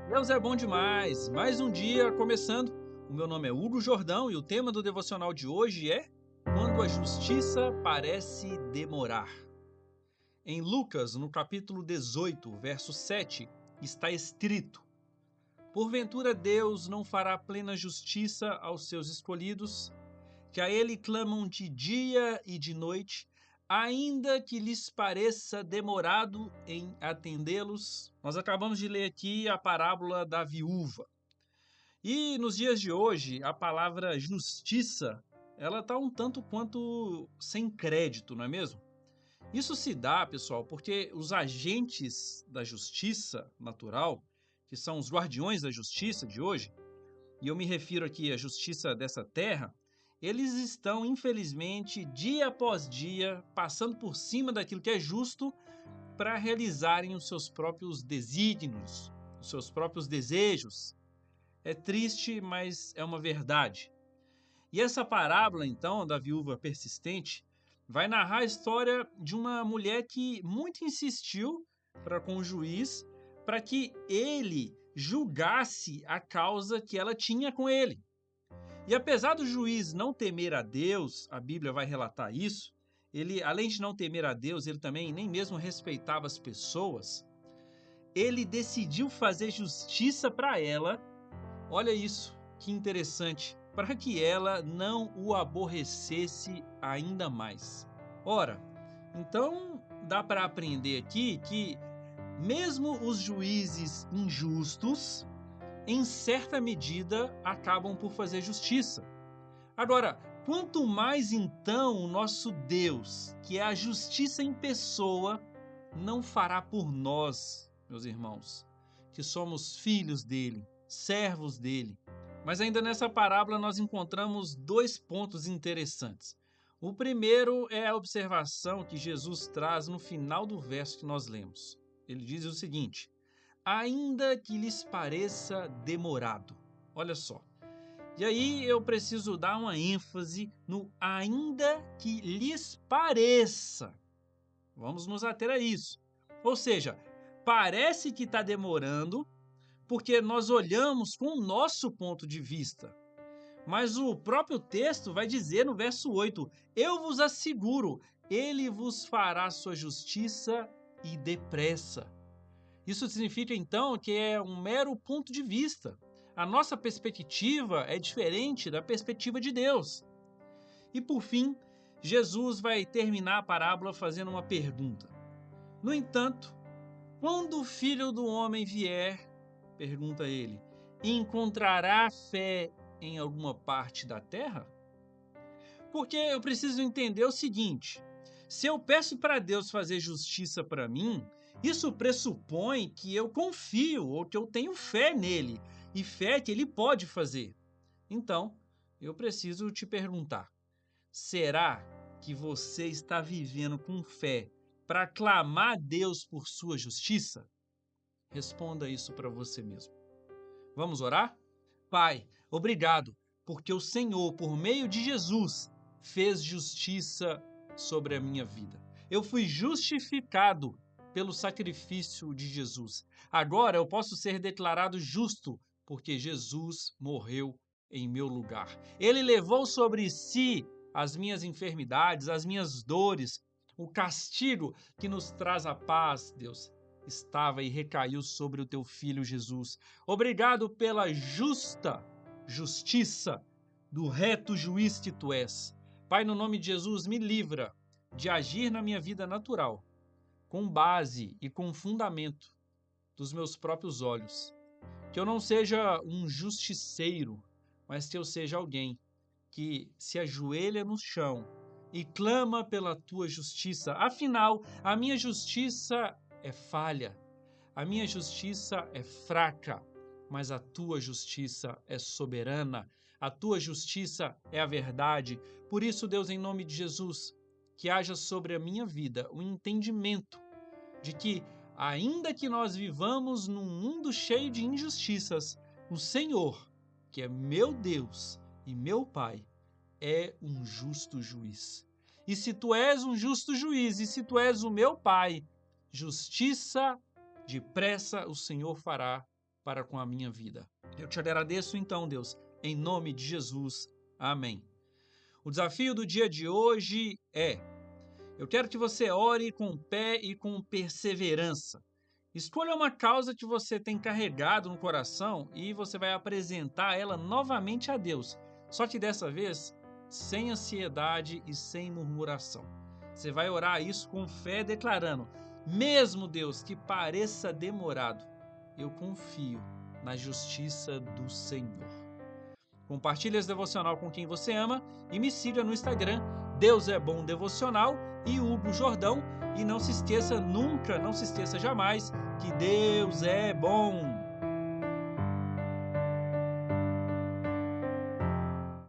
Deus é bom demais! Mais um dia começando. O meu nome é Hugo Jordão e o tema do devocional de hoje é Quando a justiça parece demorar. Em Lucas, no capítulo 18, verso 7, está escrito: Porventura Deus não fará plena justiça aos seus escolhidos, que a ele clamam de dia e de noite, ainda que lhes pareça demorado em atendê-los. Nós acabamos de ler aqui a parábola da viúva. E nos dias de hoje, a palavra justiça, ela está um tanto quanto sem crédito, não é mesmo? Isso se dá, pessoal, porque os agentes da justiça natural, que são os guardiões da justiça de hoje, e eu me refiro aqui à justiça dessa terra, eles estão, infelizmente, dia após dia, passando por cima daquilo que é justo para realizarem os seus próprios desígnios, os seus próprios desejos. É triste, mas é uma verdade. E essa parábola, então, da viúva persistente, vai narrar a história de uma mulher que muito insistiu para com o juiz para que ele julgasse a causa que ela tinha com ele. E apesar do juiz não temer a Deus, a Bíblia vai relatar isso, ele, além de não temer a Deus, ele também nem mesmo respeitava as pessoas, ele decidiu fazer justiça para ela. Olha isso, que interessante, para que ela não o aborrecesse ainda mais. Ora, então dá para aprender aqui que mesmo os juízes injustos, em certa medida, acabam por fazer justiça. Agora, quanto mais então o nosso Deus, que é a justiça em pessoa, não fará por nós, meus irmãos, que somos filhos dele, servos dele. Mas ainda nessa parábola nós encontramos dois pontos interessantes. O primeiro é a observação que Jesus traz no final do verso que nós lemos. Ele diz o seguinte: ainda que lhes pareça demorado. Olha só. E aí eu preciso dar uma ênfase no ainda que lhes pareça. Vamos nos ater a isso. Ou seja, parece que está demorando porque nós olhamos com o nosso ponto de vista. Mas o próprio texto vai dizer no verso 8: Eu vos asseguro, ele vos fará sua justiça e depressa. Isso significa então que é um mero ponto de vista. A nossa perspectiva é diferente da perspectiva de Deus. E por fim, Jesus vai terminar a parábola fazendo uma pergunta. No entanto, quando o Filho do Homem vier, pergunta ele, encontrará fé em alguma parte da terra? Porque eu preciso entender o seguinte: se eu peço para Deus fazer justiça para mim, isso pressupõe que eu confio ou que eu tenho fé nele e fé que ele pode fazer. Então, eu preciso te perguntar: será que você está vivendo com fé para clamar a Deus por sua justiça? Responda isso para você mesmo. Vamos orar? Pai, obrigado, porque o Senhor, por meio de Jesus, fez justiça sobre a minha vida. Eu fui justificado pelo sacrifício de Jesus. Agora eu posso ser declarado justo, porque Jesus morreu em meu lugar. Ele levou sobre si as minhas enfermidades, as minhas dores, o castigo que nos traz a paz, Deus, estava e recaiu sobre o teu filho Jesus. Obrigado pela justa justiça do reto juiz que tu és. Pai, no nome de Jesus, me livra de agir na minha vida natural, com base e com fundamento dos meus próprios olhos. Que eu não seja um justiceiro, mas que eu seja alguém que se ajoelha no chão e clama pela tua justiça. Afinal, a minha justiça é falha, a minha justiça é fraca, mas a tua justiça é soberana, a tua justiça é a verdade. Por isso, Deus, em nome de Jesus, que haja sobre a minha vida o entendimento de que, ainda que nós vivamos num mundo cheio de injustiças, o Senhor, que é meu Deus e meu Pai, é um justo juiz. E se tu és um justo juiz, e se tu és o meu Pai, justiça depressa o Senhor fará para com a minha vida. Eu te agradeço então, Deus, em nome de Jesus. Amém. O desafio do dia de hoje é: eu quero que você ore com fé e com perseverança. Escolha uma causa que você tem carregado no coração e você vai apresentar ela novamente a Deus. Só que dessa vez, sem ansiedade e sem murmuração. Você vai orar isso com fé, declarando: mesmo Deus que pareça demorado, eu confio na justiça do Senhor. Compartilhe esse devocional com quem você ama e me siga no Instagram, Deus é Bom Devocional e Hugo Jordão. E não se esqueça nunca, não se esqueça jamais que Deus é bom.